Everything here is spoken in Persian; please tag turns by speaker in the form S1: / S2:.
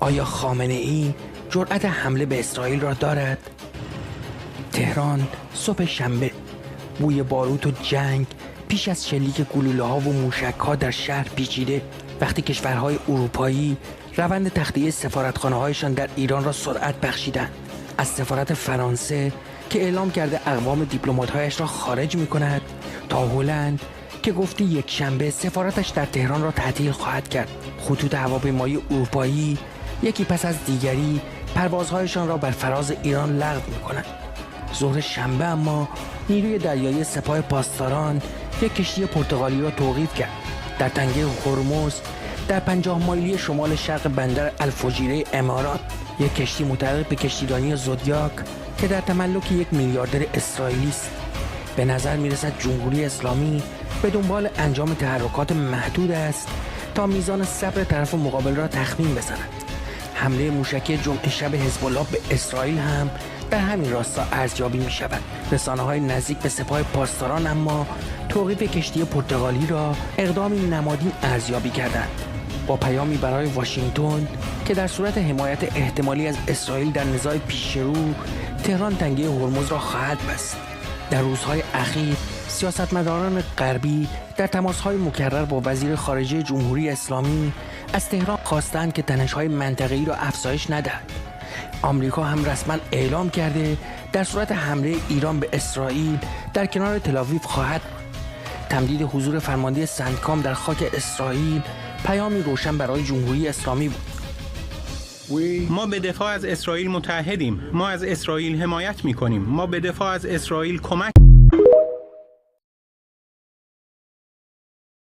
S1: آیا خامنه‌ای جرأت حمله به اسرائیل را دارد؟ تهران صبح شنبه. بوی باروت و جنگ پیش از شلیک گلوله‌ها و موشک‌ها در شهر پیچیده وقتی کشورهای اروپایی روند تخلیه سفارتخانه‌هایشان در ایران را سرعت بخشیدند. از سفارت فرانسه که اعلام کرده اقوام دیپلمات‌هایش را خارج می‌کند تا هلند که گفته یک شنبه سفارتش در تهران را تعطیل خواهد کرد. خطوط هواپیمایی اروپایی یکی پس از دیگری پروازهایشان را بر فراز ایران لغو می‌کنند. ظهر شنبه اما نیروی دریایی سپاه پاسداران یک کشتی پرتغالی را توقیف کرد. در تنگه هرمز در 50 مایلی شمال شرق بندر الفجیره امارات یک کشتی متعلق به کشتیرانی زودیاک که در تملک یک میلیاردر اسرائیلی است. به نظر میرسد جمهوری اسلامی به دنبال انجام تحرکات محدود است تا میزان صبر طرف مقابل را تخمین بزند. حمله موشکی جمعه شب حزب الله به اسرائیل هم در همین راستا ارزیابی می شود. رسانه‌های نزدیک به سپاه پاسداران اما توقیف کشتی پرتغالی را اقدامی نمادین ارزیابی کردند، با پیامی برای واشنگتن که در صورت حمایت احتمالی از اسرائیل در نزاع پیشرو تهران تنگه هرمز را خواهد بست. در روزهای اخیر سیاستمداران غربی در تماس‌های مکرر با وزیر خارجه جمهوری اسلامی از تهران خواستند که تنش‌های منطقه‌ای را افزایش ندهد. آمریکا هم رسما اعلام کرده در صورت حمله ایران به اسرائیل در کنار تل‌آویو خواهد تمدید حضور فرمانده سندکام در خاک اسرائیل پیامی روشن برای جمهوری اسلامی بود.
S2: ما به دفاع از اسرائیل متحدیم. ما از اسرائیل حمایت می‌کنیم. ما به دفاع از اسرائیل کمک